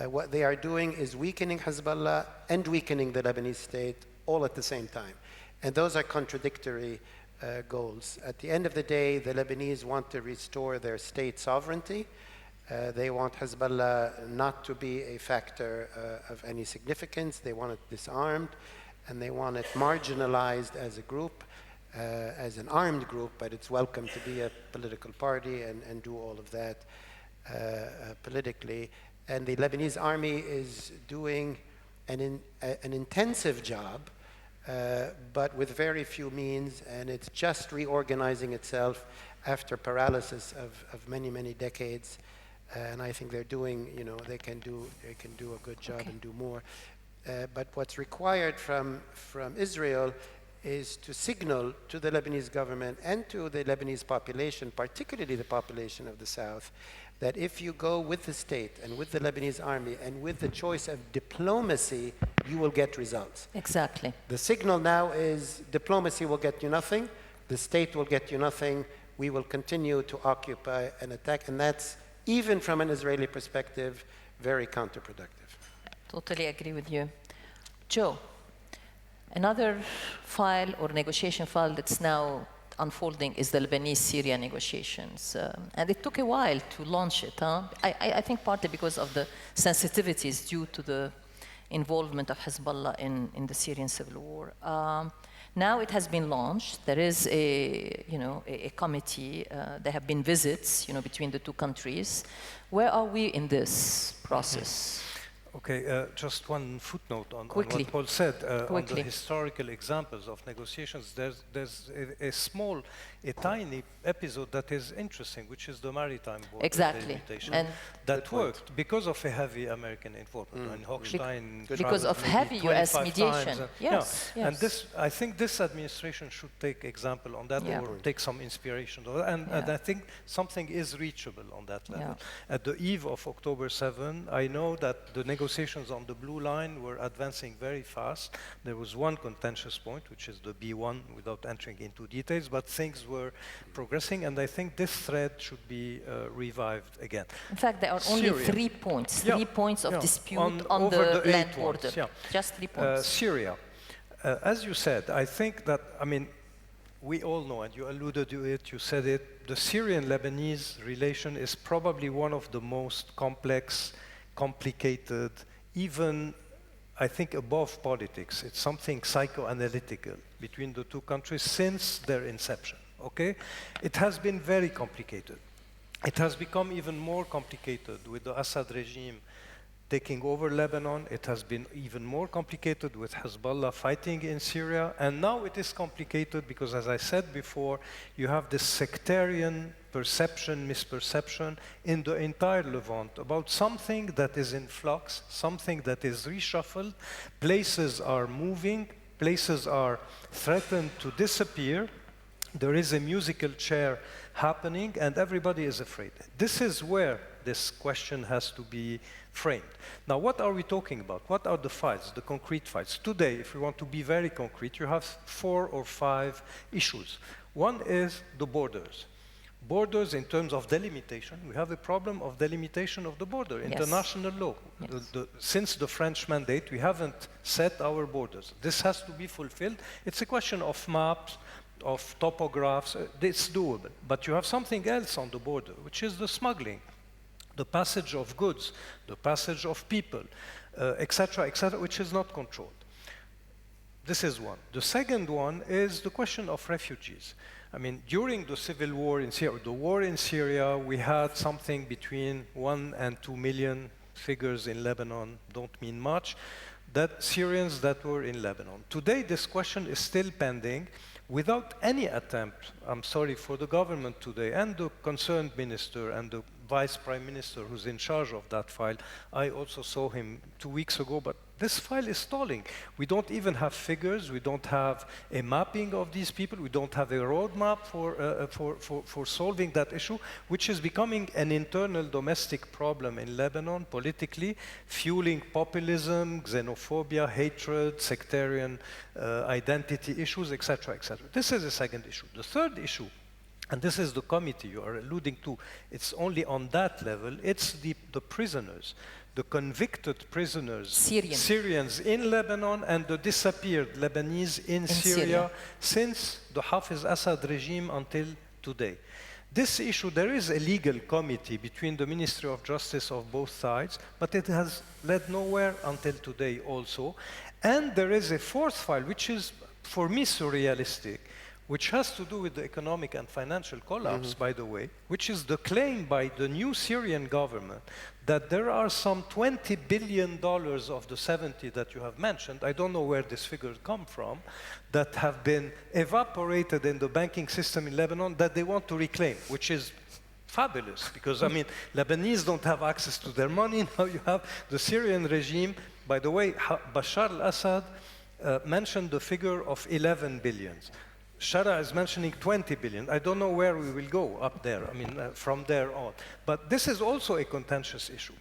What they are doing is weakening Hezbollah and weakening the Lebanese state all at the same time. And those are contradictory goals. At the end of the day, the Lebanese want to restore their state sovereignty. They want Hezbollah not to be a factor of any significance. They want it disarmed, and they want it marginalized as a group, as an armed group, but it's welcome to be a political party and do all of that politically. And the Lebanese army is doing an intensive job, but with very few means, and it's just reorganizing itself after paralysis of many, many decades. and I think they're doing, they can do a good job and do more. But what's required from Israel is to signal to the Lebanese government and to the Lebanese population, particularly the population of the south, that if you go with the state and with the Lebanese army and with the choice of diplomacy, you will get results. Exactly. The signal now is diplomacy will get you nothing, the state will get you nothing, we will continue to occupy and attack, and that's, even from an Israeli perspective, very counterproductive. Totally agree with you. Joe, another file or negotiation file that's now unfolding is the Lebanese-Syria negotiations. And it took a while to launch it. I think partly because of the sensitivities due to the involvement of Hezbollah in the Syrian civil war. Now it has been launched. There is a committee. There have been visits, between the two countries. Where are we in this process? Okay, just one footnote on what Paul said. On the historical examples of negotiations, there's a tiny episode that is interesting, which is the maritime border delimitation. And that worked because of a heavy American involvement. And Hochstein because of heavy US mediation. Yes. And I think this administration should take example on that or take some inspiration. And I think something is reachable on that level. At the eve of October 7, I know that the negotiations on the blue line were advancing very fast. There was one contentious point, which is the B1, without entering into details, but things were progressing, and I think this thread should be revived again. In fact, there are only 3 points, 3 points of dispute on the land border. Just 3 points. Syria. As you said, I think that, we all know, and you alluded to it, you said it, the Syrian-Lebanese relation is probably one of the most complex, complicated, even, I think, above politics. It's something psychoanalytical between the two countries since their inception, okay? It has been very complicated. It has become even more complicated with the Assad regime taking over Lebanon. It has been even more complicated with Hezbollah fighting in Syria. And now it is complicated because, as I said before, you have this sectarian perception, misperception in the entire Levant about something that is in flux, something that is reshuffled. Places are moving, places are threatened to disappear. There is a musical chair happening, and everybody is afraid. This is where this question has to be framed. Now, what are we talking about? What are the fights, the concrete fights? Today, if we want to be very concrete, you have 4 or 5 issues. One is the borders. Borders in terms of delimitation. We have a problem of delimitation of the border, international law. Yes. Since the French mandate, we haven't set our borders. This has to be fulfilled. It's a question of maps, of topographs. It's doable. But you have something else on the border, which is the smuggling, the passage of goods, the passage of people, etc., which is not controlled. This is one. The second one is the question of refugees. During the civil war in Syria, the war in Syria, we had something between 1 and 2 million. Figures in Lebanon don't mean much. That Syrians that were in Lebanon. Today, this question is still pending without any attempt, I'm sorry, for the government today and the concerned minister and the vice prime minister who's in charge of that file. I also saw him 2 weeks ago, but this file is stalling. We don't even have figures. We don't have a mapping of these people. We don't have a roadmap for solving that issue, which is becoming an internal domestic problem in Lebanon politically, fueling populism, xenophobia, hatred, sectarian identity issues, etc., etc. This is the second issue. The third issue, and this is the committee you are alluding to, it's only on that level, it's the prisoners, the convicted prisoners, Syrians in Lebanon and the disappeared Lebanese in Syria since the Hafiz Assad regime until today. This issue, there is a legal committee between the Ministry of Justice of both sides, but it has led nowhere until today also. And there is a fourth file, which is, for me, surrealistic, which has to do with the economic and financial collapse, by the way, which is the claim by the new Syrian government that there are some $20 billion of the 70 that you have mentioned, I don't know where this figure come from, that have been evaporated in the banking system in Lebanon that they want to reclaim, which is fabulous, because I mean, Lebanese don't have access to their money. Now you have the Syrian regime. By the way, Bashar al-Assad mentioned the figure of 11 billion. Shara is mentioning 20 billion. I don't know where we will go up there, I mean, from there on. But this is also a contentious issue.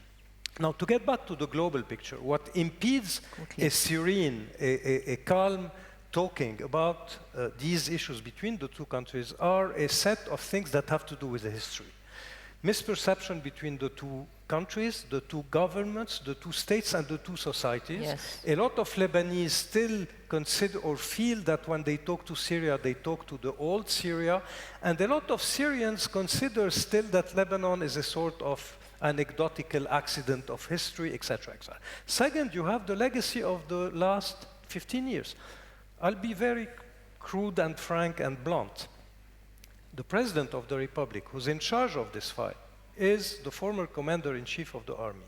Now, to get back to the global picture, what impedes a serene, a calm talking about these issues between the two countries are a set of things that have to do with the history. Misperception between the two countries, the two governments, the two states, and the two societies. Yes. A lot of Lebanese still consider or feel that when they talk to Syria, they talk to the old Syria, and a lot of Syrians consider still that Lebanon is a sort of anecdotal accident of history, etc., etc. Second, you have the legacy of the last 15 years. I'll be very crude and frank and blunt. The President of the Republic, who's in charge of this fight, is the former Commander-in-Chief of the Army.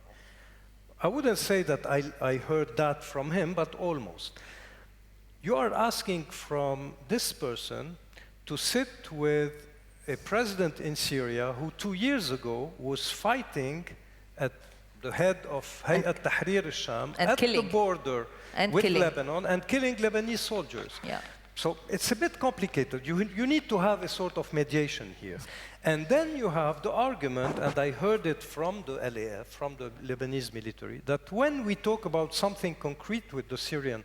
I wouldn't say that I heard that from him, but almost. You are asking from this person to sit with a president in Syria who 2 years ago was fighting at the head of Hayat Tahrir al-Sham at the border with Lebanon and killing Lebanese soldiers. Yeah. So it's a bit complicated. You need to have a sort of mediation here. And then you have the argument, and I heard it from the LAF, from the Lebanese military, that when we talk about something concrete with the Syrian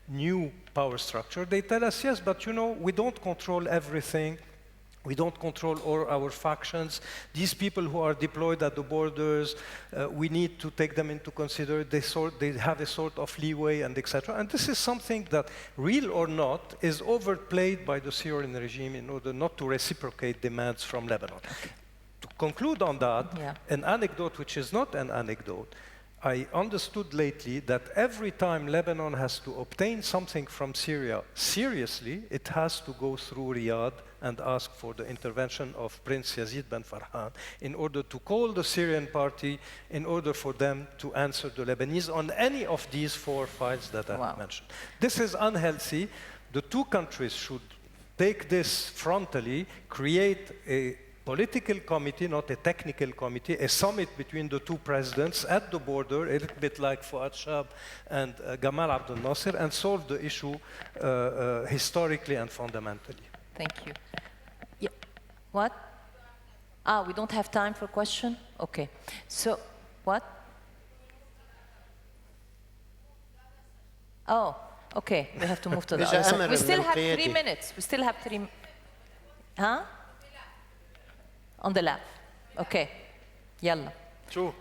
new power structure, they tell us, yes, but you know, we don't control everything. We don't control all our factions. These people who are deployed at the borders, we need to take them into consideration. They have a sort of leeway and etc. And this is something that, real or not, is overplayed by the Syrian regime in order not to reciprocate demands from Lebanon. To conclude on that, an anecdote which is not an anecdote, I understood lately that every time Lebanon has to obtain something from Syria seriously, it has to go through Riyadh and ask for the intervention of Prince Yazid bin Farhan in order to call the Syrian party, in order for them to answer the Lebanese on any of these 4 files that I mentioned. This is unhealthy. The two countries should take this frontally, create a political committee, not a technical committee, a summit between the two presidents at the border, a little bit like Fuad Shab and Gamal Abdel Nasser, and solve the issue historically and fundamentally. Thank you. Yeah. What? We don't have time for question? Okay. So, what? Oh, okay. We have to move to the other side. We still have 3 minutes. We still have 3 Huh? On the left. Okay. Yalla. True.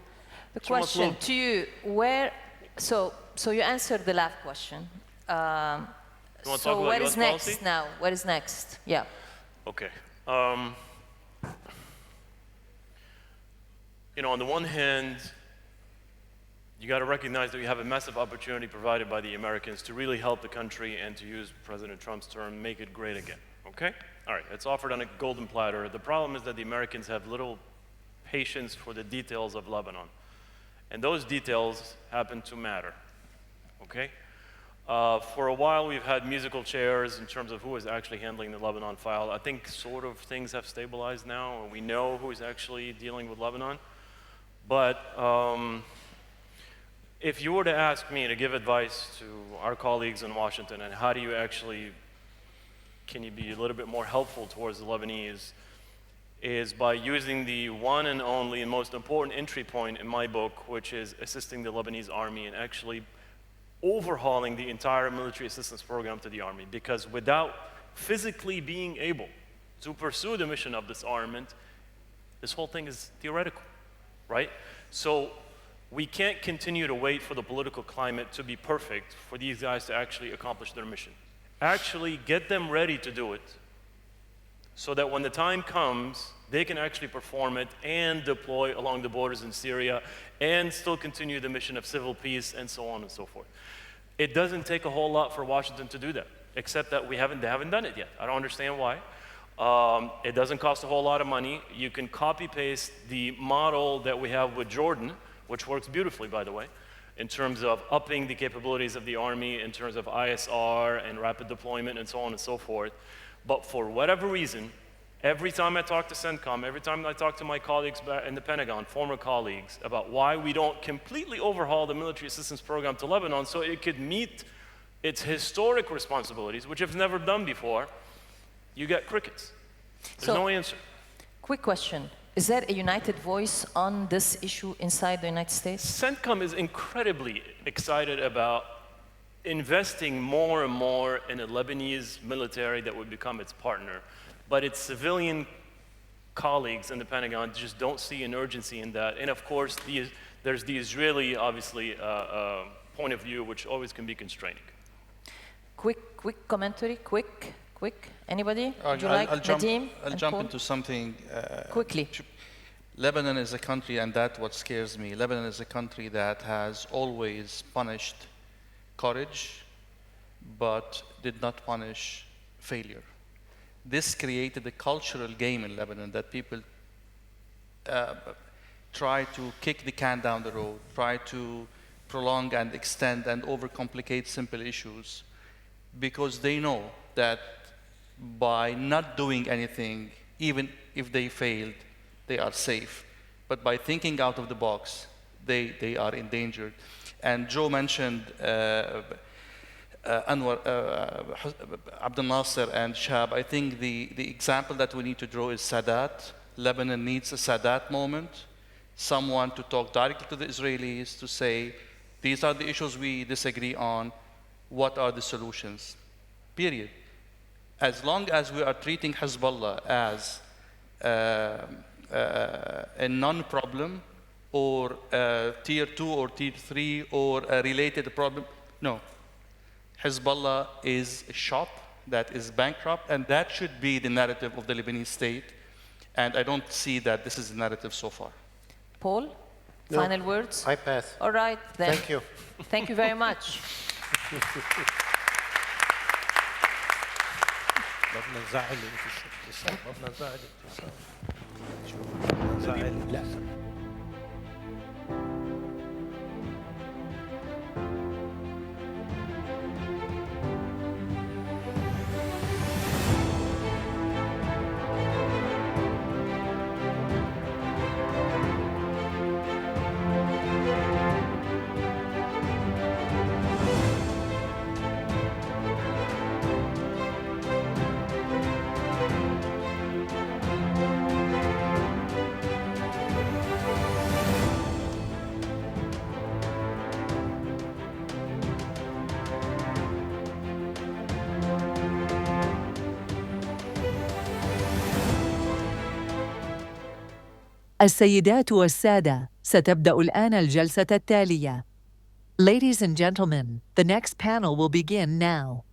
The question to you, where, so you answered the last question. So what is next now? What is next? Yeah. Okay. You know, on the one hand, you got to recognize that we have a massive opportunity provided by the Americans to really help the country and to use President Trump's term, make it great again. Okay? All right, it's offered on a golden platter. The problem is that the Americans have little patience for the details of Lebanon. And those details happen to matter. Okay? For a while, we've had musical chairs in terms of who is actually handling the Lebanon file. I think sort of things have stabilized now, and we know who is actually dealing with Lebanon. But if you were to ask me to give advice to our colleagues in Washington, and how do you actually, can you be a little bit more helpful towards the Lebanese, is by using the one and only and most important entry point in my book, which is assisting the Lebanese army and actually overhauling the entire military assistance program to the army. Because without physically being able to pursue the mission of disarmament, this whole thing is theoretical, right? So we can't continue to wait for the political climate to be perfect for these guys to actually accomplish their mission. Actually get them ready to do it so that when the time comes, they can actually perform it and deploy along the borders in Syria and still continue the mission of civil peace and so on and so forth. It doesn't take a whole lot for Washington to do that, except that they haven't done it yet. I don't understand why. It doesn't cost a whole lot of money. You can copy-paste the model that we have with Jordan, which works beautifully, by the way, in terms of upping the capabilities of the army, in terms of ISR and rapid deployment and so on and so forth. But for whatever reason, Every time I talk to CENTCOM, every time I talk to my colleagues in the Pentagon, former colleagues, about why we don't completely overhaul the military assistance program to Lebanon so it could meet its historic responsibilities, which it's never done before, you get crickets. There's no answer. Quick question. Is there a united voice on this issue inside the United States? CENTCOM is incredibly excited about investing more and more in a Lebanese military that would become its partner. But its civilian colleagues in the Pentagon just don't see an urgency in that. And of course, there's the Israeli, obviously, point of view, which always can be constraining. Quick commentary, quick. Anybody? Would you like Nadim? I'll jump into something. Quickly. Lebanon is a country, and that's what scares me. Lebanon is a country that has always punished courage, but did not punish failure. This created a cultural game in Lebanon that people try to kick the can down the road, try to prolong and extend and overcomplicate simple issues, because they know that by not doing anything, even if they failed, they are safe. But by thinking out of the box, they are endangered. And Joe mentioned Anwar, Abdel Nasser and Shab. I think the example that we need to draw is Sadat. Lebanon needs a Sadat moment, someone to talk directly to the Israelis to say, these are the issues we disagree on, what are the solutions, period. As long as we are treating Hezbollah as a non-problem or tier 2 or tier 3 or a related problem, no. Hezbollah is a shop that is bankrupt, and that should be the narrative of the Lebanese state. And I don't see that this is the narrative so far. Paul, No, final words? I pass. All right, then. Thank you. Thank you very much. السيدات والسادة، ستبدأ الآن الجلسة التالية. Ladies and gentlemen, the next panel will begin now.